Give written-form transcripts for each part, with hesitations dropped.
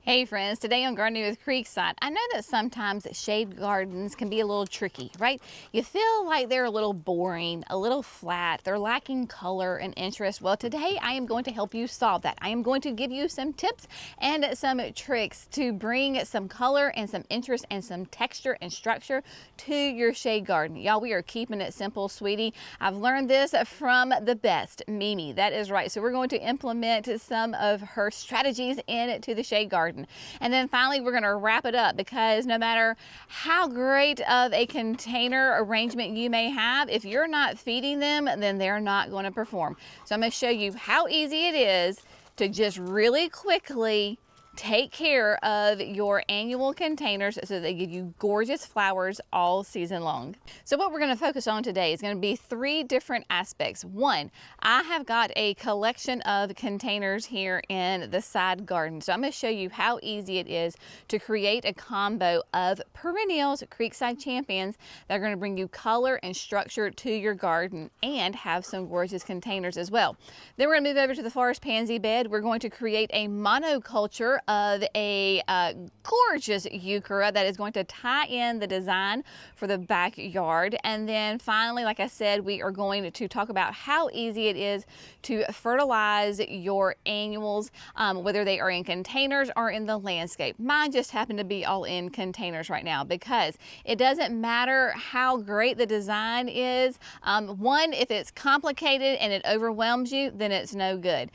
Hey friends, today on Gardening with Creekside. I know that sometimes shade gardens can be a little tricky, right? You feel like they're a little boring, a little flat, they're lacking color and interest. Well, today I am going to help you solve that. I am going to give you some tips and some tricks to bring some color and some interest and some texture and structure to your shade garden. Y'all, we are keeping it simple, sweetie. I've learned this from the best, Mimi. That is right. So we're going to implement some of her strategies into the shade garden. And then finally, we're going to wrap it up, because no matter how great of a container arrangement you may have, if you're not feeding them, then they're not going to perform. So I'm going to show you how easy it is to just really quickly take care of your annual containers so they give you gorgeous flowers all season long. So what we're going to focus on today is going to be three different aspects. One, I have got a collection of containers here in the side garden. So I'm going to show you how easy it is to create a combo of Perennials, Creekside Champions, that are going to bring you color and structure to your garden and have some gorgeous containers as well. Then we're going to move over to the forest pansy bed. We're going to create a monoculture of a gorgeous Heuchera that is going to tie in the design for the backyard. And then finally, like I said, we are going to talk about how easy it is to fertilize your annuals, whether they are in containers or in the landscape. Mine just happen to be all in containers right now, because it doesn't matter how great the design is. One, if it's complicated and it overwhelms you, then it's no good.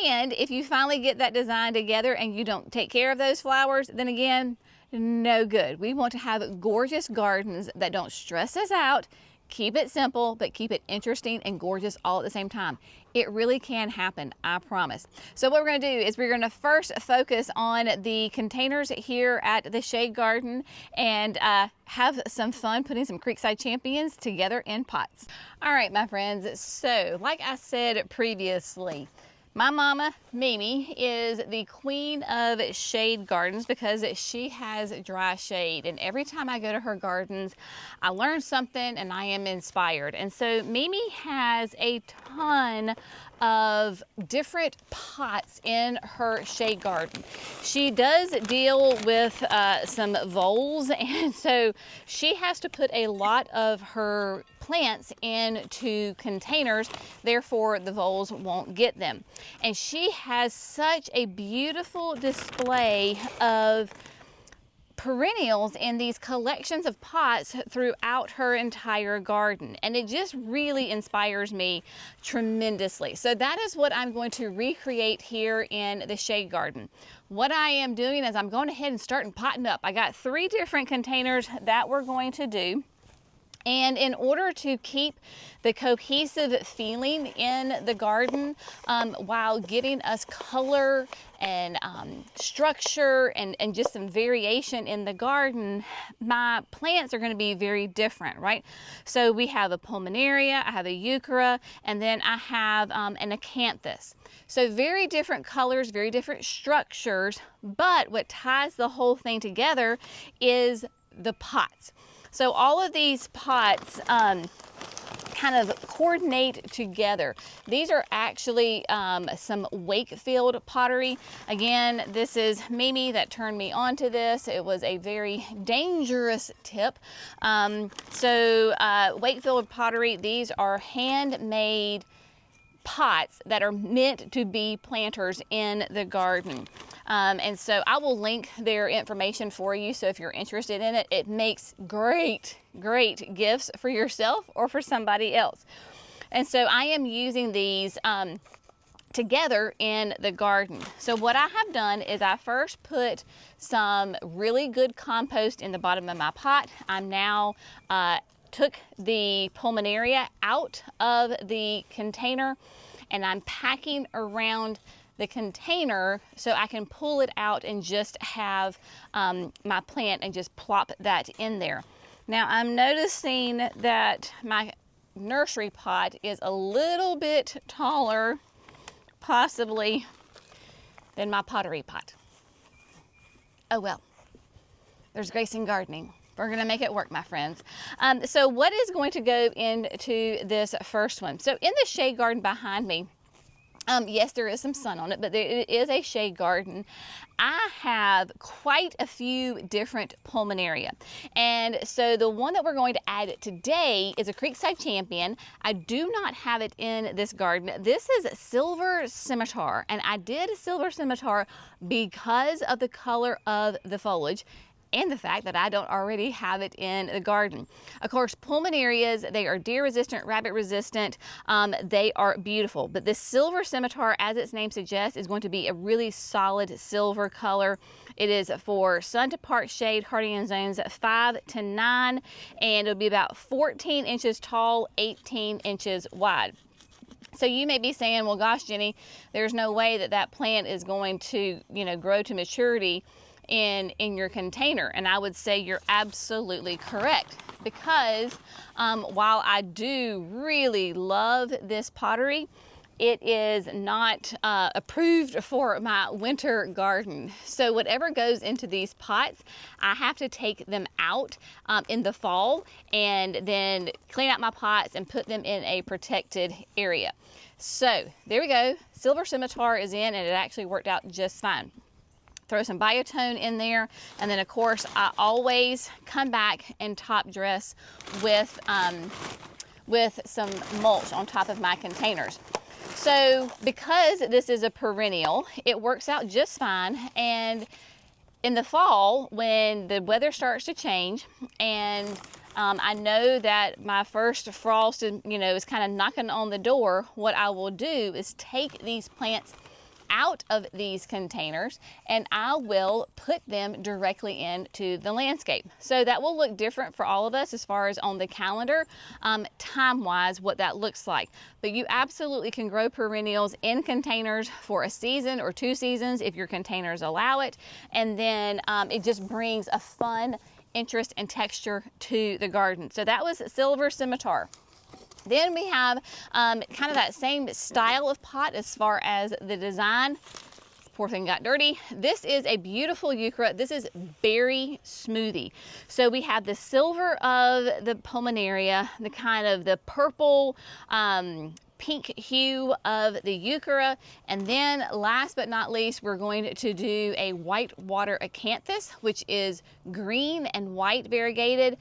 And if you finally get that design together and you don't take care of those flowers, then again, no good. We want to have gorgeous gardens that don't stress us out, keep it simple, but keep it interesting and gorgeous all at the same time. It really can happen, I promise. So what we're going to do is we're going to first focus on the containers here at the shade garden and have some fun putting some Creekside Champions together in pots. All right, my friends, so like I said previously, my mama, Mimi, is the queen of shade gardens because she has dry shade. And every time I go to her gardens, I learn something and I am inspired. And so Mimi has a ton of different pots in her shade garden. She does deal with some voles, and so she has to put a lot of her plants into containers, therefore the voles won't get them. And she has such a beautiful display of perennials in these collections of pots throughout her entire garden, and it just really inspires me tremendously. So that is what I'm going to recreate here in the shade garden. What I am doing is I'm going ahead and starting potting up. I got 3 different containers that we're going to do. And in order to keep the cohesive feeling in the garden while giving us color and structure and just some variation in the garden, my plants are going to be very different, right? So we have a Pulmonaria, I have a Heuchera, and then I have an Acanthus. So very different colors, very different structures, but what ties the whole thing together is the pots. So all of these pots kind of coordinate together. These are actually some Wakefield pottery. Again, this is Mimi that turned me on to this. It was a very dangerous tip. Wakefield pottery, these are handmade pots that are meant to be planters in the garden. And so I will link their information for you. So if you're interested in it, it makes great gifts for yourself or for somebody else. And so I am using these together in the garden. So what I have done is I first put some really good compost in the bottom of my pot. I'm now took the Pulmonaria out of the container, and I'm packing around the container so I can pull it out and just have my plant and just plop that in there. Now I'm noticing that my nursery pot is a little bit taller, possibly, than my pottery pot. Oh well, there's grace in gardening. We're going to make it work, my friends. So what is going to go into this first one? So in the shade garden behind me, Yes, there is some sun on it, but it is a shade garden. I have quite a few different Pulmonaria. And so the one that we're going to add today is a Creekside Champion. I do not have it in this garden. This is Silver Scimitar, and I did Silver Scimitar because of the color of the foliage and the fact that I don't already have it in the garden. Of course, Pulmonarias, they are deer resistant, rabbit resistant. They are beautiful, but this Silver Scimitar, as its name suggests, is going to be a really solid silver color. It is for sun to park shade, hardy in zones 5 to 9, and it'll be about 14 inches tall, 18 inches wide. So you may be saying, well, gosh, Jenny, there's no way that that plant is going to, grow to maturity in your container. And I would say you're absolutely correct, because while I do really love this pottery, it is not approved for my winter garden. So whatever goes into these pots, I have to take them out in the fall and then clean out my pots and put them in a protected area. So there we go. Silver Scimitar is in, and it actually worked out just fine. Throw some biotone in there, and then of course I always come back and top dress with some mulch on top of my containers. So because this is a perennial, it works out just fine. And in the fall, when the weather starts to change and I know that my first frost is kind of knocking on the door, what I will do is take these plants out of these containers and I will put them directly into the landscape. So that will look different for all of us as far as on the calendar, time-wise, what that looks like. But you absolutely can grow perennials in containers for a season or 2 seasons if your containers allow it. And then it just brings a fun interest and texture to the garden. So that was Silver Scimitar. Then we have kind of that same style of pot as far as the design. Poor thing got dirty. This is a beautiful Heuchera. This is Berry Smoothie. So we have the silver of the Pulmonaria, the kind of the purple, pink hue of the Heuchera, and then last but not least, we're going to do a white water acanthus, which is green and white variegated.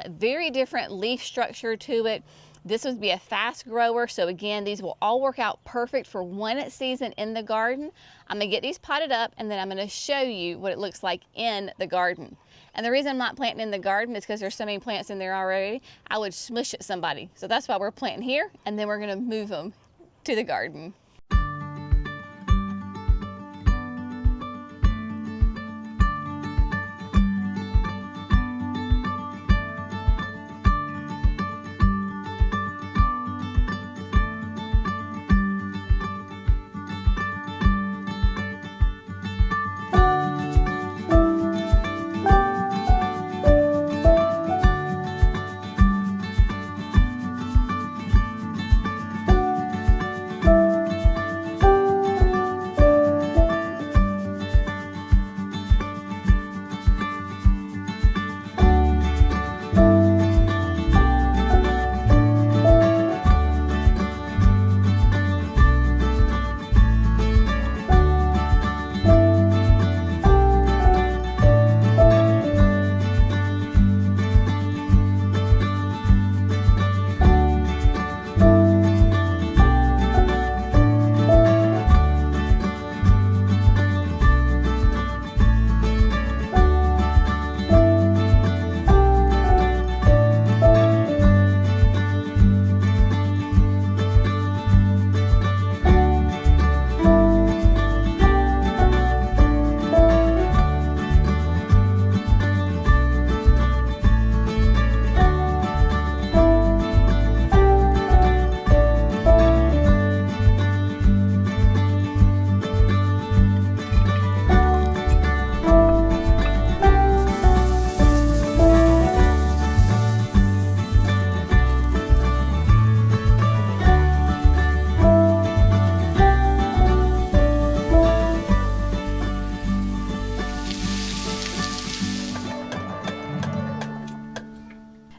Very different leaf structure to it. This would be a fast grower, so again, these will all work out perfect for one season in the garden. I'm gonna get these potted up, and then I'm gonna show you what it looks like in the garden. And the reason I'm not planting in the garden is because there's so many plants in there already. I would smush at somebody. So that's why we're planting here, and then we're gonna move them to the garden.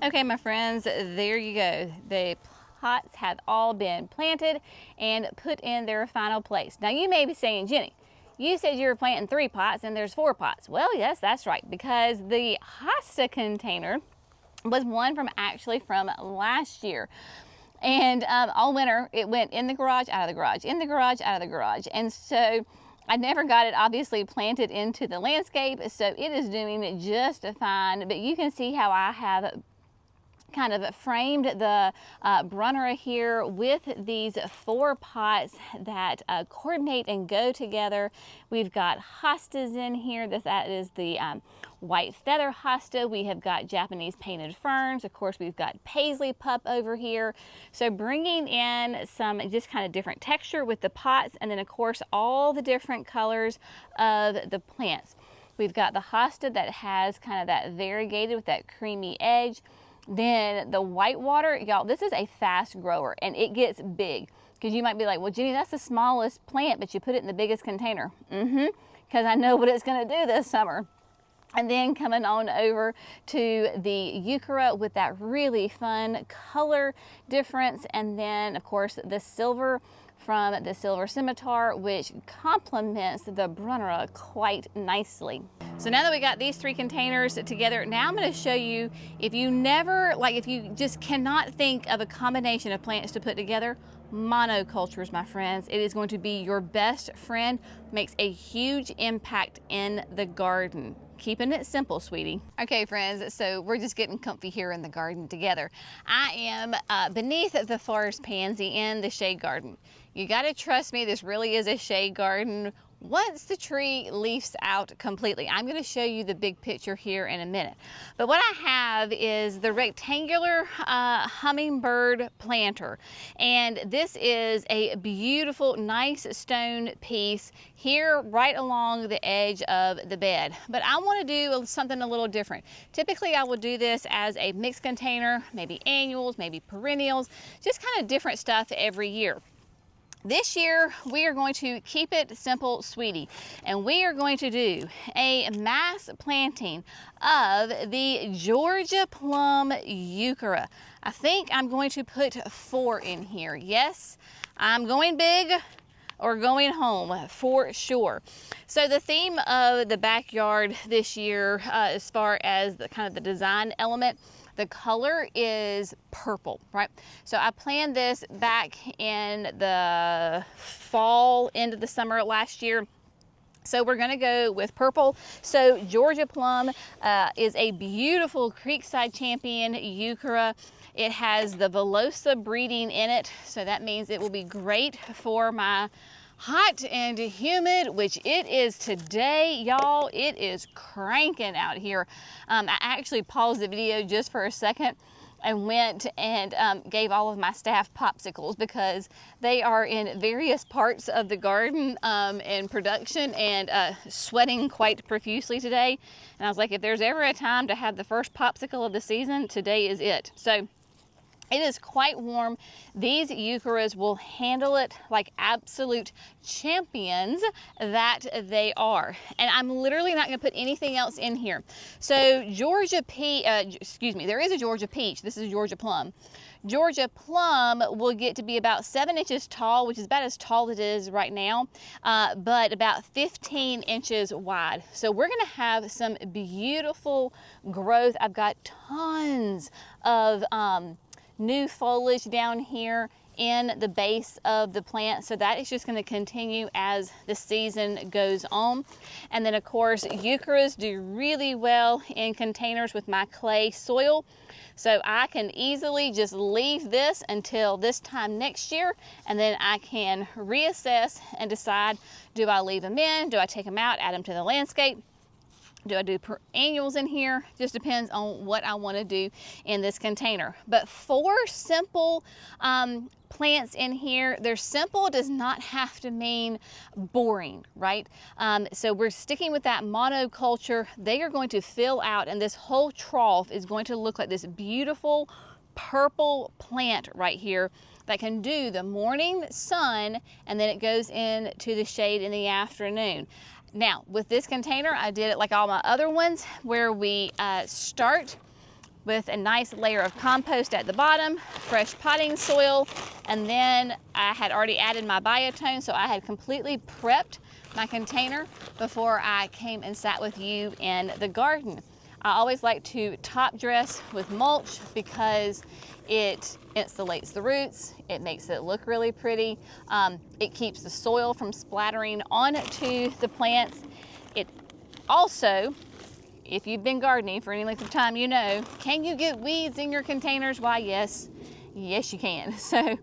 Okay, my friends, there you go. The pots have all been planted and put in their final place. Now you may be saying, Jenny, you said you were planting 3 pots and there's 4 pots. Well, yes, that's right, because the hosta container was one from last year. And all winter, it went in the garage, out of the garage, in the garage, out of the garage. And so I never got it obviously planted into the landscape, so it is doing just fine. But you can see how I have kind of framed the Brunnera here with these 4 pots that coordinate and go together. We've got hostas in here. That is the white feather hosta. We have got Japanese painted ferns. Of course, we've got paisley pup over here. So bringing in some just kind of different texture with the pots, and then of course all the different colors of the plants. We've got the hosta that has kind of that variegated with that creamy edge. Then the whitewater, y'all, this is a fast grower and it gets big. Because you might be like, well, Jenny, that's the smallest plant, but you put it in the biggest container. Because I know what it's going to do this summer. And then coming on over to the Heuchera with that really fun color difference. And then, of course, the silver from the silver scimitar, which complements the Brunnera quite nicely. So now that we got these 3 containers together, now I'm going to show you, if you just cannot think of a combination of plants to put together, monocultures, my friends. It is going to be your best friend, makes a huge impact in the garden. Keeping it simple, sweetie. Okay, friends, so we're just getting comfy here in the garden together. I am beneath the forest pansy in the shade garden. You gotta trust me, this really is a shade garden. Once the tree leaves out completely, I'm going to show you the big picture here in a minute. But what I have is the rectangular hummingbird planter. And this is a beautiful, nice stone piece here right along the edge of the bed. But I want to do something a little different. Typically, I would do this as a mixed container, maybe annuals, maybe perennials, just kind of different stuff every year. This year, we are going to keep it simple, sweetie, and we are going to do a mass planting of the Georgia Plum Heuchera. I think I'm going to put 4 in here. Yes, I'm going big or going home for sure. So the theme of the backyard this year, as far as the kind of the design element, the color is purple, right? So I planned this back in the fall, end of the summer last year. So we're gonna go with purple. So Georgia Plum is a beautiful Creekside Champion Heuchera. It has the Velosa breeding in it, so that means it will be great for my hot and humid, which it is today, y'all. It is cranking out here. I actually paused the video just for a second and went and gave all of my staff popsicles because they are in various parts of the garden in production and sweating quite profusely today. And I was like, if there's ever a time to have the first popsicle of the season, today is it. So it is quite warm. These Heucheras will handle it like absolute champions that they are. And I'm literally not going to put anything else in here. So there is a Georgia peach. This is Georgia Plum. Georgia Plum will get to be about 7 inches tall, which is about as tall as it is right now, but about 15 inches wide. So we're going to have some beautiful growth. I've got tons of new foliage down here in the base of the plant, so that is just going to continue as the season goes on. And then of course Heucheras do really well in containers with my clay soil, so I can easily just leave this until this time next year, and then I can reassess and decide, do I leave them in, do I take them out, add them to the landscape? Do I do annuals in here? Just depends on what I want to do in this container. But 4 simple plants in here. They're simple does not have to mean boring, right? So we're sticking with that monoculture. They are going to fill out, and this whole trough is going to look like this beautiful purple plant right here that can do the morning sun, and then it goes into the shade in the afternoon. Now, with this container, I did it like all my other ones, where we start with a nice layer of compost at the bottom, fresh potting soil, and then I had already added my biotone, so I had completely prepped my container before I came and sat with you in the garden. I always like to top dress with mulch because it insulates the roots, it makes it look really pretty, it keeps the soil from splattering onto the plants. It also, if you've been gardening for any length of time, you know, can you get weeds in your containers? Why, yes, yes you can. So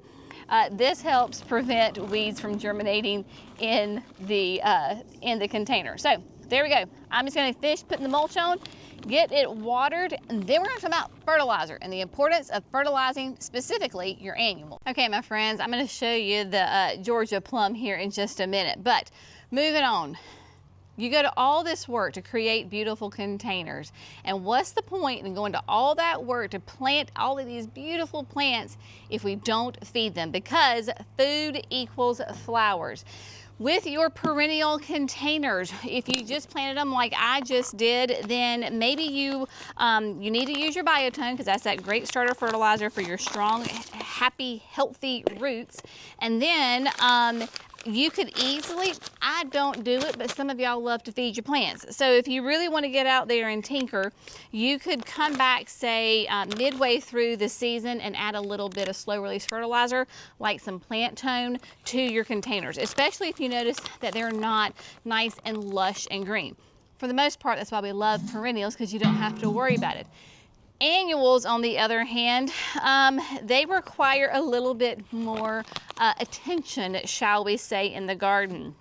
this helps prevent weeds from germinating in the container. So there we go. I'm just gonna finish putting the mulch on, get it watered, and then we're gonna talk about fertilizer and the importance of fertilizing, specifically your annual. Okay, my friends, I'm gonna show you the Georgia Plum here in just a minute, but moving on. You go to all this work to create beautiful containers, and what's the point in going to all that work to plant all of these beautiful plants if we don't feed them? Because food equals flowers. With your perennial containers, if you just planted them like I just did, then maybe you need to use your biotone, because that's that great starter fertilizer for your strong, happy, healthy roots. And then you could easily, I don't do it, but some of y'all love to feed your plants. So if you really want to get out there and tinker, you could come back, say, midway through the season and add a little bit of slow release fertilizer, like some plant tone, to your containers, especially if you notice that they're not nice and lush and green. For the most part, that's why we love perennials, because you don't have to worry about it. Annuals, on the other hand, they require a little bit more attention, shall we say, in the garden.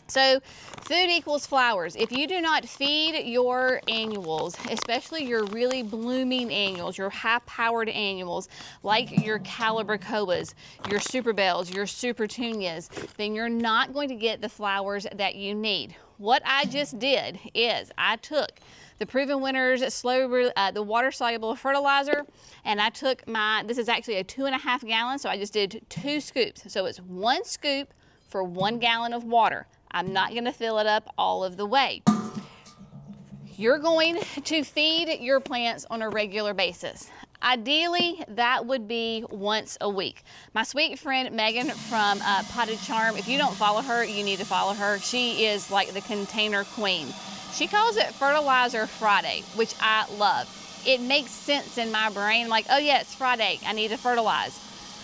So food equals flowers. If you do not feed your annuals, especially your really blooming annuals, your high-powered annuals, like your calibrachoas, your super bells, your super petunias, then you're not going to get the flowers that you need. What I just did is I took the Proven Winners the water-soluble fertilizer, and I took this is actually a 2.5 gallon, so I just did 2 scoops. So it's 1 scoop for 1 gallon of water. I'm not gonna fill it up all of the way. You're going to feed your plants on a regular basis. Ideally, that would be once a week. My sweet friend Megan from Potted Charm, if you don't follow her, you need to follow her. She is like the container queen. She calls it Fertilizer Friday, which I love. It makes sense in my brain, like, oh yeah, it's Friday, I need to fertilize.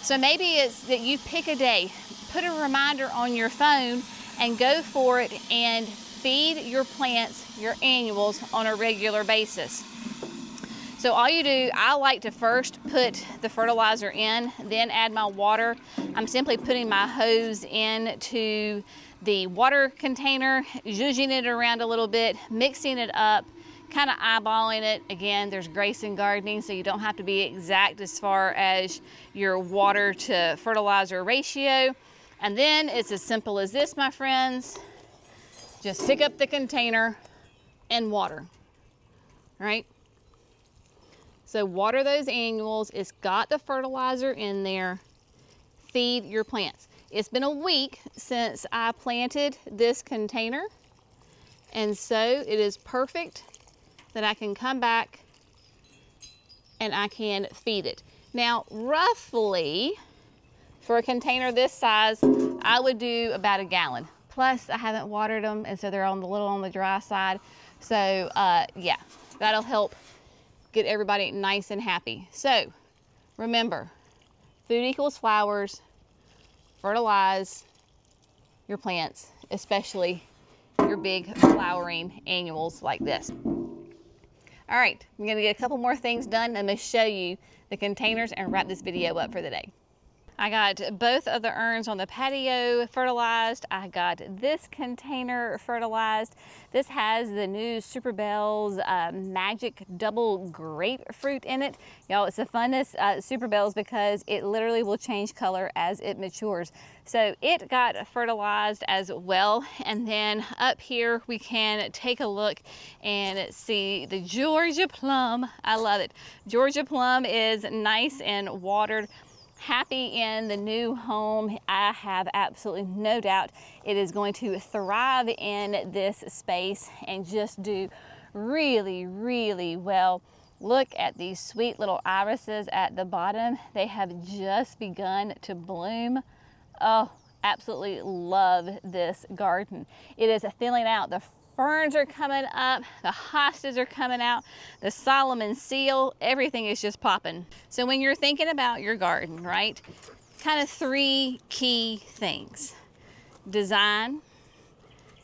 So maybe it's that you pick a day, put a reminder on your phone, and go for it and feed your plants, your annuals, on a regular basis. So all you do, I like to first put the fertilizer in, then add my water. I'm simply putting my hose into the water container, zhuzhing it around a little bit, mixing it up, kind of eyeballing it. Again, there's grace in gardening, so you don't have to be exact as far as your water to fertilizer ratio. And then it's as simple as this, my friends. Just pick up the container and water, right? So water those annuals. It's got the fertilizer in there. Feed your plants. It's been a week since I planted this container, and so it is perfect that I can come back and I can feed it. Now, roughly, for a container this size, I would do about 1 gallon. Plus, I haven't watered them, and so they're a little on the dry side. So, yeah, that'll help get everybody nice and happy. So, remember, food equals flowers. Fertilize your plants, especially your big flowering annuals like this. All right, I'm gonna get a couple more things done. I'm gonna show you the containers and wrap this video up for the day. I got both of the urns on the patio fertilized. I got this container fertilized. This has the new Super Bells Magic Double Grapefruit in it. Y'all, it's the funnest Super Bells because it literally will change color as it matures. So it got fertilized as well. And then up here we can take a look and see the Georgia Plum. I love it. Georgia Plum is nice and watered. Happy in the new home. I have absolutely no doubt it is going to thrive in this space and just do really, really well. Look at these sweet little irises at the bottom. They have just begun to bloom. Oh, absolutely love this garden. It is filling out. The ferns are coming up, the hostas are coming out, the Solomon seal, everything is just popping. So when you're thinking about your garden, right, kind of 3 key things. Design.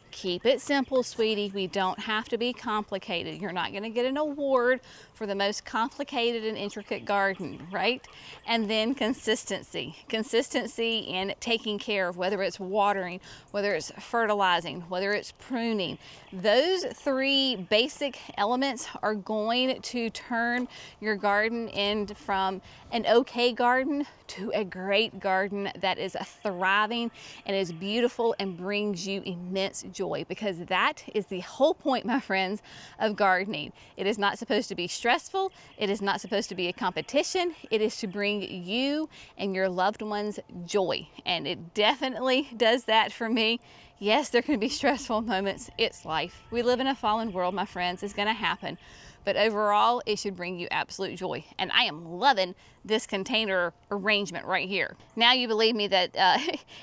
Keep it simple, sweetie. We don't have to be complicated. You're not going to get an award for the most complicated and intricate garden, right? And then consistency. Consistency in taking care of, whether it's watering, whether it's fertilizing, whether it's pruning. Those 3 basic elements are going to turn your garden from an okay garden to a great garden that is thriving and is beautiful and brings you immense joy, because that is the whole point, my friends, of gardening. It is not supposed to be stressful. It is not supposed to be a competition. It is to bring you and your loved ones joy, and it definitely does that for me. Yes, there can be stressful moments. It's life. We live in a fallen world, my friends. It's going to happen. But overall, it should bring you absolute joy. And I am loving this container arrangement right here. Now you believe me that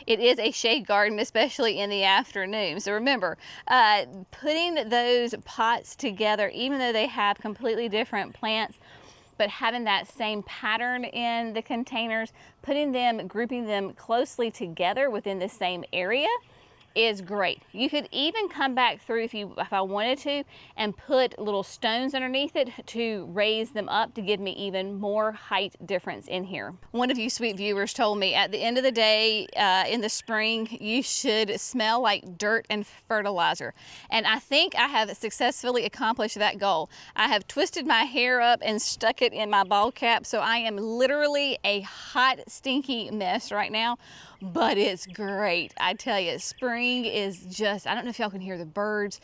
it is a shade garden, especially in the afternoon. So remember, putting those pots together, even though they have completely different plants, but having that same pattern in the containers, grouping them closely together within the same area is great. You could even come back through if I wanted to and put little stones underneath it to raise them up to give me even more height difference in here. One of you sweet viewers told me at the end of the day, in the spring, you should smell like dirt and fertilizer. And I think I have successfully accomplished that goal. I have twisted my hair up and stuck it in my ball cap, so I am literally a hot, stinky mess right now. But it's great. I tell you, spring is just, I don't know if y'all can hear the birds.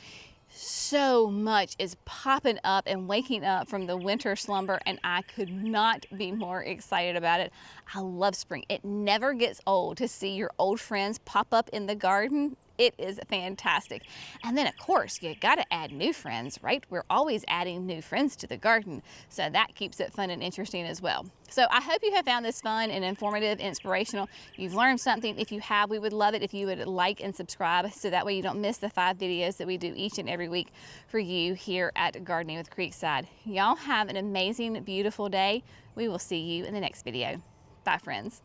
So much is popping up and waking up from the winter slumber, and I could not be more excited about it. I love spring. It never gets old to see your old friends pop up in the garden. It is fantastic. And then of course, you gotta add new friends, right? We're always adding new friends to the garden, so that keeps it fun and interesting as well. So I hope you have found this fun and informative, inspirational. You've learned something. If you have, we would love it if you would like and subscribe, so that way you don't miss the 5 videos that we do each and every week for you here at Gardening with Creekside. Y'all have an amazing, beautiful day. We will see you in the next video. Bye, friends.